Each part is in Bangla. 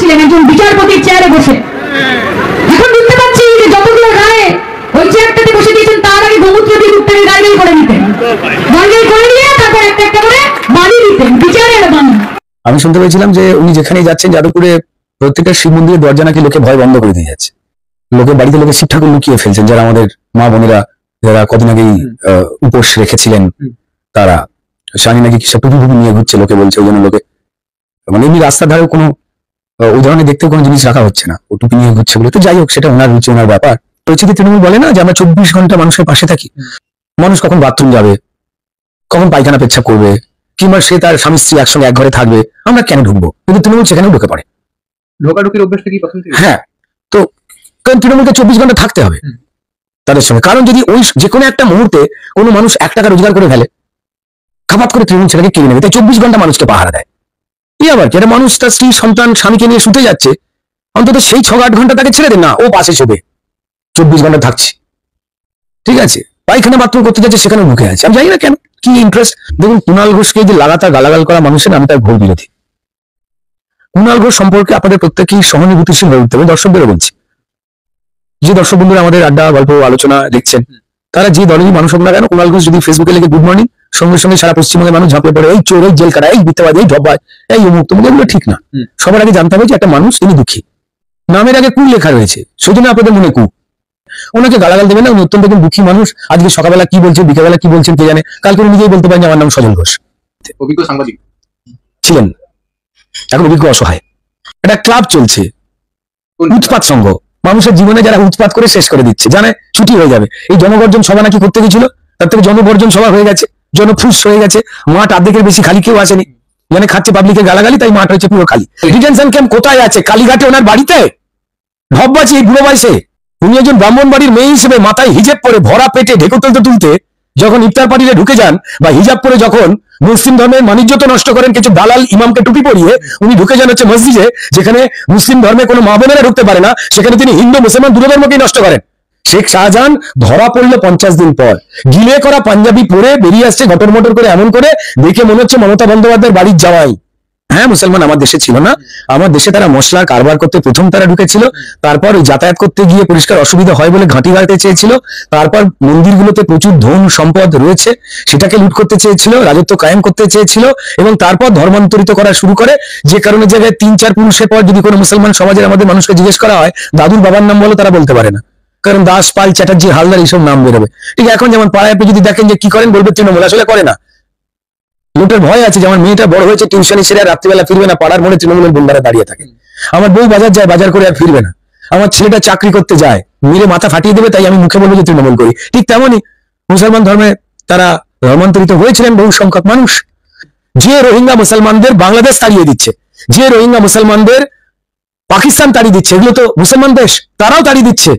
ছিলেন একজন বিচারপতির চেয়ারে বসে। এখন বুঝতে পারছি যে যতগুলো রায় ওই চেয়ারটাতে বসে দিয়েছেন তার আগে গোমূত্র দিয়ে উঠতে গার্গেল করে নিতেন, গার্গেল করে নিয়ে তারপর একটা একটা করে বাড়ি দিতেন বিচারের বাণী। আমি শুনতে পেয়েছিলাম যে উনি যেখানে যাচ্ছেন যাদবপুরে প্রত্যেকটা শিব মন্দিরের দরজা নাকি লোকে ভয় বন্ধ করে দিয়ে যাচ্ছে, লোকে বাড়িতে লোকে শিব ঠাকুর লুকিয়ে ফেলছেন, যারা আমাদের মা বোনেরা যারা কদিন আগেই উপোস রেখেছিলেন তারা শানি নাকি সব টুপি টুপি নিয়ে ঘুরছে, লোকে বলছে। ওই জন্য লোকে মানে এমনি রাস্তার ধারে কোনো ওই ধরনের দেখতেও কোনো জিনিস রাখা হচ্ছে না, ও টুপি নিয়ে ঘুরছে বলে। তো যাই হোক, সেটা ওনার রুচি, ওনার ব্যাপার। তো হচ্ছে তৃণমূল বলে না যে আমরা 24 ঘন্টা মানুষের পাশে থাকি। মানুষ কখন বাথরুম যাবে, কখন পায়খানা পেচ্ছাপ করবে, কিংবা সে তার স্বামী স্ত্রী একসঙ্গে এক ঘরে থাকবে, আমরা কেন ঢুকবো? কিন্তু তৃণমূল সেখানেও ঢুকে পড়ে। ঢোকাঢুকির অভ্যাসটা কি প্রথম থেকে? হ্যাঁ, তো কারণ তৃণমূলকে 24 ঘন্টা থাকতে হবে তাদের সঙ্গে। কারণ যদি ওই যে কোনো একটা মুহূর্তে কোনো মানুষ 1 টাকা রোজগার করে ফেলে, খাপাত করে তৃণমূল সেটাকে কিনে নেবে। তাই 24 ঘন্টা মানুষকে পাহারা দেয়। এই আবার যেটা মানুষ তার স্ত্রী সন্তান স্বামীকে নিয়ে শুতে যাচ্ছে, অন্তত সেই 6-8 ঘন্টা তাকে ছেড়ে দেন না, ও পাশে শোবে। 24 ঘন্টা থাকছি, ঠিক আছে। পায়খানা বাথরুম করতে যাচ্ছে, সেখানে ঢুকে আছে। আমি জানি না কেন, কি ইন্টারেস্ট। দেখুন, কুণাল ঘোষকে যে লাগাতার গালাগাল করা মানুষের, আমি তার ঘোর বিরোধী। কুণাল ঘোষ সম্পর্কে আপনাদের প্রত্যেকেই সহানুভূতিশীল হয়ে উঠতে হবে। দর্শকদেরও বলছি, যে দর্শক বন্ধুরা আমাদের আড্ডা গল্প আলোচনা দেখছেন, তারা যে দলেরই মানুষ হোক না কেন, কুণাল ঘোষ যদি ফেসবুকে লিখে গুড মর্নিং, সঙ্গে সঙ্গে সারা পশ্চিমবঙ্গের মানুষ ঝাঁপিয়ে পড়ে, এই চোর, এই জেল কাটা, এই মিথ্যাবাদী, এই ঢবায়, এই অমুক তমুক। এগুলো ঠিক না। সবার আগে জানতে হবে যে একটা মানুষ তিনি দুঃখী, নামের আগে কু লেখা রয়েছে, সেজন্য আপনাদের মনে কু। ওনাকে গালাগাল দেবেন না, উনি অত্যন্ত দুঃখী মানুষ। আজকে সকালবেলা কি বলছেন, বিকেলবেলা কি বলছেন কে জানে। কালকে উনি নিজেই বলতে পারেন যে আমার নাম সজল ঘোষ। অভিজ্ঞ সাংবাদিক ছিলেন, এখন অভিজ্ঞ অসহায়। একটা ক্লাব চলছে, উৎপাত সংঘ, মানুষের জীবনে যারা উৎপাত করে শেষ করে দিচ্ছে, জানে ছুটি হয়ে যাবে। এই জনগর্জন সভা নাকি করতে গেছিল, তার থেকে জনবর্জন সভা হয়ে গেছে, জনফুস হয়ে গেছে। মাঠ অর্ধেকের বেশি খালি, কেউ আসেনি। মানে খাচ্ছে পাবলিকের গালাগালি, তাই মাঠ হচ্ছে পুরো খালি। ডিটেনশন ক্যাম্প কোথায় আছে? কালীঘাটে, ওনার বাড়িতে। ঢপবাজি এই বুড়ো বয়সে। উনি একজন ব্রাহ্মণ বাড়ির মেয়ে হিসেবে মাথায় হিজাব পরে ভরা পেটে ঢেকুর তুলতে তুলতে যখন ইফতার পার্টিতে ঢুকে যান, বা হিজাব পরে যখন মুসলিম ধর্মের মানিজ্যত নষ্ট করেন কিছু দালাল ইমামকে টুপি পরিয়ে, উনি ঢুকে যান হচ্ছে মসজিদে, যেখানে মুসলিম ধর্মে কোনো মা বোনেরা ঢুকতে পারে না, সেখানে তিনি হিন্দু মুসলমান দুটো ধর্মকেই নষ্ট করেন। শেখ শাহজাহান ধরা পড়লো 50 দিন পর, গিলে করা পাঞ্জাবি পরে বেরিয়ে আসছে গটর মটর করে, এমন করে দেখে মনে হচ্ছে মমতা বন্দ্যোপাধ্যায়ের বাড়ির জামাই। হ্যাঁ, মুসলমান আমার দেশে ছিল না, আমার দেশে তারা মশলার কারবার করতে প্রথম তারা ঢুকেছিল। তারপর ওই যাতায়াত করতে গিয়ে পরিষ্কার অসুবিধা হয় বলে ঘাঁটি গাড়তে চেয়েছিল। তারপর মন্দিরগুলোতে প্রচুর ধন সম্পদ রয়েছে, সেটাকে লুট করতে চেয়েছিল, রাজত্ব কায়েম করতে চেয়েছিল, এবং তারপর ধর্মান্তরিত করা শুরু করে। যে কারণে জায়গায় 3-4 পুরুষের পর যদি কোনো মুসলমান সমাজের আমাদের মানুষকে জিজ্ঞেস করা হয় দাদুর বাবার নাম বলো, তারা বলতে পারে না, কারণ দাস, পাল, চ্যাটার্জি, হালদার এইসব নাম বেরোবে। ঠিক এখন যেমন পাড়ায় আপনি যদি দেখেন যে কি করেন, বলবে তৃণমূল, আসলে করে না। লোকের ভয় আছে যে আমার মেয়েটা বড় হয়েছে, টিউশনে ছেড়ে রাত্রিবেলা ফিরবে না, পাড়ার মোড়ে তৃণমূলের গুন্ডারা দাঁড়িয়ে থাকে। আমার বউ বাজার যায়, বাজার করে আর ফিরবে না। আমার ছেলেটা চাকরি করতে যায়, মেরে মাথা ফাটিয়ে দেবে, তাই আমি মুখে বলবো যে তৃণমূল করি। ঠিক তেমনই মুসলমান ধর্মে তারা ধর্মান্তরিত হয়েছিলেন বহু সংখ্যক মানুষ। যে রোহিঙ্গা মুসলমানদের বাংলাদেশ তাড়িয়ে দিচ্ছে, যে রোহিঙ্গা মুসলমানদের পাকিস্তান তাড়িয়ে দিচ্ছে, এগুলো তো মুসলমান দেশ, তারাও তাড়িয়ে দিচ্ছে।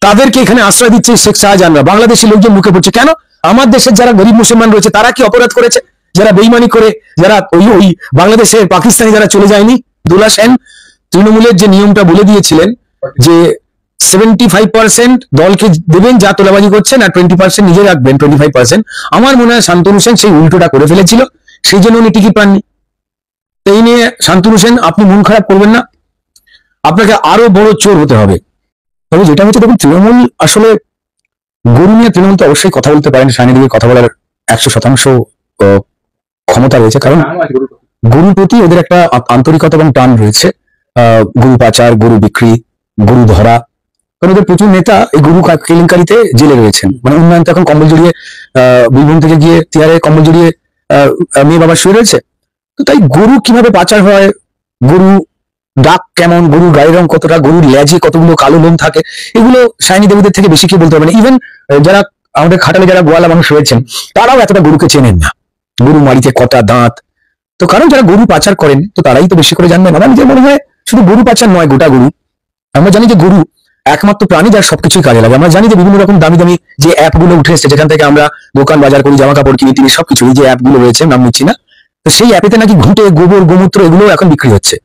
তাদেরকে এখানে আশ্রয় দিচ্ছে শেখ শাহজাহানরা। বাংলাদেশি লোকজন মুখে পড়ছে কেন? আমার দেশের যারা গরিব মুসলমান রয়েছে তারা কি অপরাধ করেছে? যারা বেইমানি করে, যারা ওই বাংলাদেশের পাকিস্তানি যারা চলে যায়নি। দুলা সেন তৃণমূলের যে নিয়মটা বলে দিয়েছিলেন যে 75% দলকে দেবেন যা তোলাবাজি করছেন, আর 20% নিজে রাখবেন 25%। আমার মনে হয় শান্তনু সেন সেই উল্টোটা করে ফেলেছিল, সেই জন্য উনি টিকিট পাননি। এই নিয়ে শান্তনু সেন, আপনি মন খারাপ করবেন না, আপনাকে আরো বড় চোর হতে হবে। তবে যেটা হচ্ছে, দেখুন, তৃণমূল আসলে গরু নিয়ে তৃণমূল তো অবশ্যই কথা বলতে পারেন, সাইনিদিকে কথা বলার 100% ক্ষমতা রয়েছে, কারণ গরুর প্রতি ওদের একটা আন্তরিকতা এবং টান রয়েছে। গরু পাচার, গরু বিক্রি, গরু ধরা, কারণ ওদের প্রচুর নেতা এই গরু কেলেঙ্কারিতে জেলে রয়েছেন। মানে উন্নয়ন তো এখন কম্বল জড়িয়ে বীরভূম থেকে গিয়ে তিয়ারে কম্বল জড়িয়ে মেয়ে বাবা শুয়ে রয়েছে। তো তাই গরু কিভাবে পাচার হয়, গরু ডাক কেমন, গরুর গায়ের রং কতটা, গরুর লেজে কতগুলো কালো লোম থাকে, এগুলো সাইনি দেবীদের থেকে বেশি কেউ বলতে পারবে না। ইভেন যারা আমাদের খাটালে যারা গোয়ালা মানুষ রয়েছেন, তারাও এতটা গরুকে চেনেন না, গরু মাড়িতে কটা দাঁত। তো কারণ যারা গরু পাচার করেন, তো তারাই তো বেশি করে জানবেন। আমার নিজের মনে হয় শুধু গরু পাচার নয়, গোটা গরু। আমরা জানি যে গরু একমাত্র প্রাণী যার সবকিছুই কাজে লাগে। আমরা জানি যে বিভিন্ন রকম দামি দামি যে অ্যাপ গুলো উঠে এসেছে, যেখান থেকে আমরা দোকান বাজার করি, জামা কাপড় কিনি, তিনি সবকিছু, এই যে অ্যাপ গুলো রয়েছে, নাম নিচ্ছি না, তো সেই অ্যাপেতে নাকি ঘুঁটে, গোবর, গোমূত্র এগুলো এখন বিক্রি হচ্ছে।